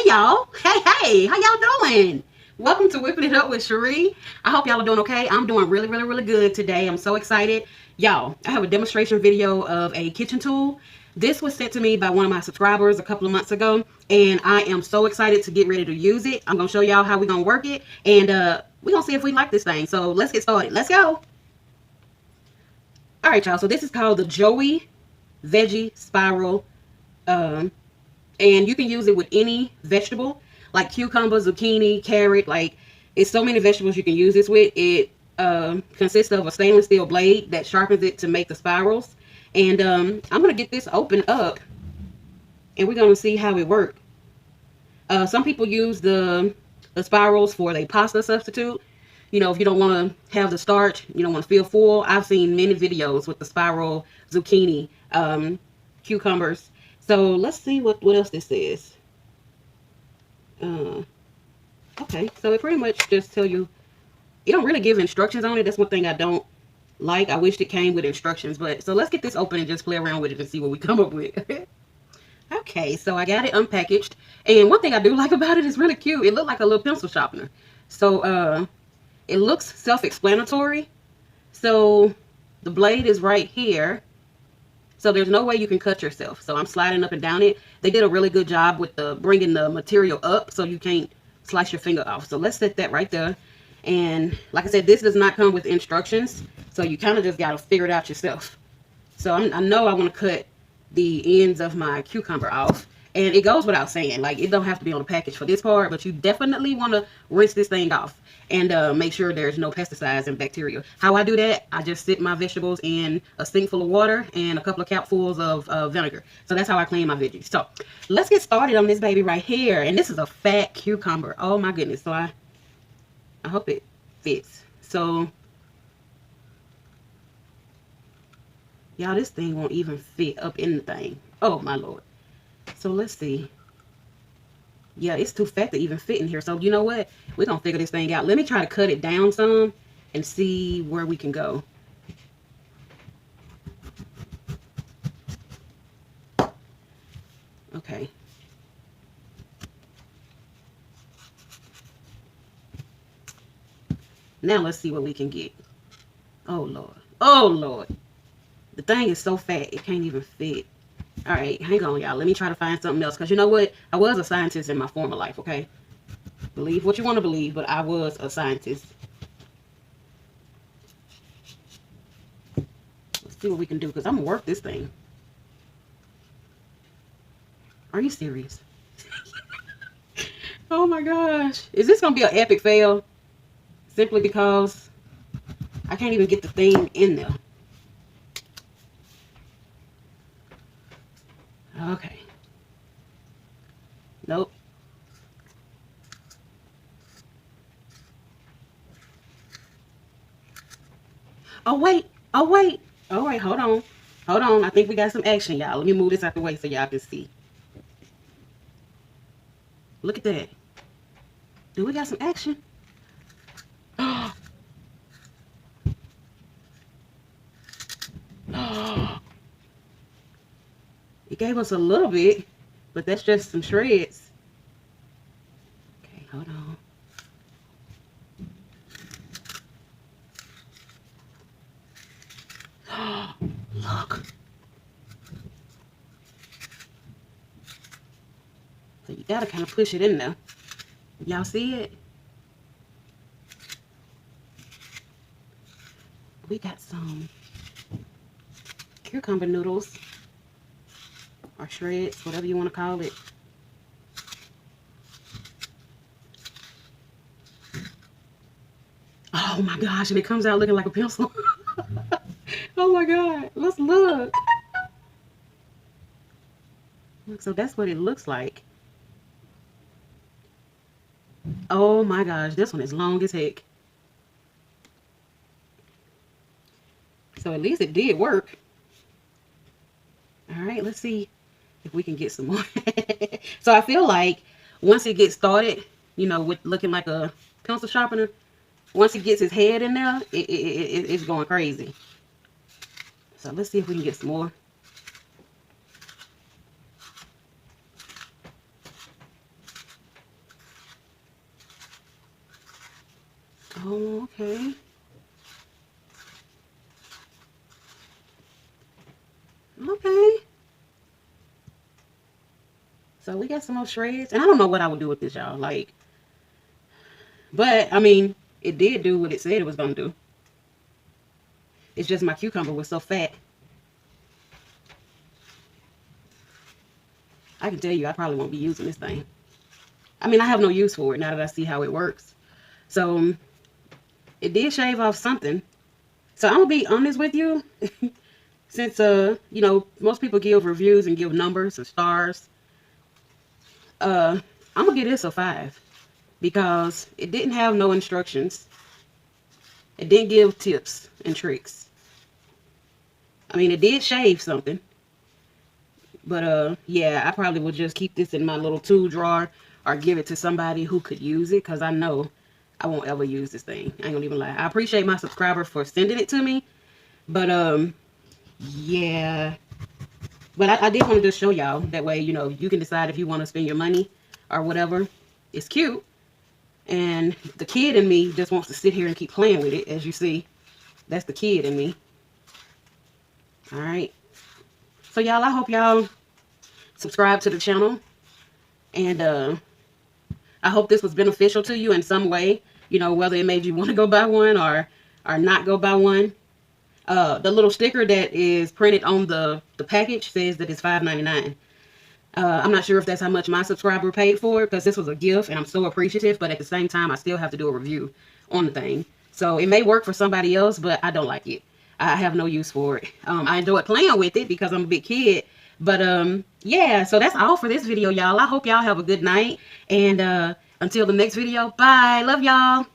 y'all. Hey, how y'all doing? Welcome to Whipping It Up with Cherie. I hope y'all are doing okay. I'm doing really good today. I'm so excited. Y'all, I have a demonstration video of a kitchen tool. This was sent to me by one of my subscribers a couple of months ago, and I am so excited to get ready to use it. I'm going to show y'all how we're going to work it, and we're going to see if we like this thing. So let's get started. Let's go. All right, y'all. So this is called the Joie Veggie Spiral. And you can use it with any vegetable, like cucumber, zucchini, carrot. Like, it's so many vegetables you can use this with. It consists of a stainless steel blade that sharpens it to make the spirals. And I'm going to get this opened up, and we're going to see how it works. Some people use the spirals for their pasta substitute. You know, if you don't want to have the starch, you don't want to feel full. I've seen many videos with the spiral zucchini, cucumbers. So let's see what else this says. Okay, so it pretty much just tell you, it don't really give instructions on it. That's one thing I don't like. I wish it came with instructions, but so let's get this open and just play around with it and see what we come up with. Okay, so I got it unpackaged, and one thing I do like about it is really cute. It looked like a little pencil sharpener. So it looks self-explanatory. So the blade is right here. So there's no way you can cut yourself. So I'm sliding up and down it. They did a really good job with bringing the material up so you can't slice your finger off. So let's set that right there. And like I said, this does not come with instructions. So you kind of just got to figure it out yourself. So I know I want to cut the ends of my cucumber off. And it goes without saying, like, it don't have to be on the package for this part, but you definitely want to rinse this thing off and make sure there's no pesticides and bacteria. How I do that, I just sit my vegetables in a sink full of water and a couple of capfuls of vinegar. So that's how I clean my veggies. So let's get started on this baby right here. And this is a fat cucumber. Oh my goodness. So I hope it fits. So y'all, this thing won't even fit up in the thing. Oh my Lord. So let's see. Yeah, it's too fat to even fit in here. So you know what? We're going to figure this thing out. Let me try to cut it down some and see where we can go. Okay. Now let's see what we can get. Oh, Lord. Oh, Lord. The thing is so fat, it can't even fit. All right, hang on, y'all. Let me try to find something else. Because you know what? I was a scientist in my former life, okay? Believe what you want to believe, but I was a scientist. Let's see what we can do, because I'm going to work this thing. Are you serious? Oh, my gosh. Is this going to be an epic fail? Simply because I can't even get the thing in there. Okay. Nope. Oh, wait. Oh, wait. All right, hold on. Hold on. I think we got some action, y'all. Let me move this out the way so y'all can see. Look at that. Do we got some action? It gave us a little bit, but that's just some shreds. Okay, hold on. Look. So you gotta kind of push it in there. Y'all see it? We got some cucumber noodles or shreds, whatever you want to call it. Oh my gosh, and it comes out looking like a pencil. Oh my God, let's look. Look, so that's what it looks like. Oh my gosh, this one is long as heck. So at least it did work. All right, let's see if we can get some more. So I feel like once it gets started, you know, with looking like a pencil sharpener, once he gets his head in there, it's going crazy. So let's see if we can get some more. Oh, okay. Okay. So we got some more shreds. And I don't know what I would do with this, y'all. Like, but, I mean, it did do what it said it was going to do. It's just my cucumber was so fat. I can tell you I probably won't be using this thing. I mean, I have no use for it now that I see how it works. So, it did shave off something. So, I'm going to be honest with you. Since, you know, most people give reviews and give numbers and stars. I'm going to give this a 5. Because it didn't have no instructions. It didn't give tips and tricks. I mean, it did shave something. But, yeah, I probably would just keep this in my little tool drawer or give it to somebody who could use it because I know I won't ever use this thing. I ain't gonna even lie. I appreciate my subscriber for sending it to me. But, yeah. But I did want to just show y'all. That way, you know, you can decide if you want to spend your money or whatever. It's cute. And the kid in me just wants to sit here and keep playing with it, as you see. That's the kid in me. Alright. So, y'all, I hope y'all subscribe to the channel. And I hope this was beneficial to you in some way. You know, whether it made you want to go buy one or not go buy one. The little sticker that is printed on the package says that it's $5.99. I'm not sure if that's how much my subscriber paid for it, because this was a gift and I'm so appreciative, but at the same time I still have to do a review on the thing. So it may work for somebody else, but I don't like it. I have no use for it. I enjoy playing with it because I'm a big kid. But yeah, so that's all for this video, y'all. I hope y'all have a good night, and until the next video, bye. Love y'all.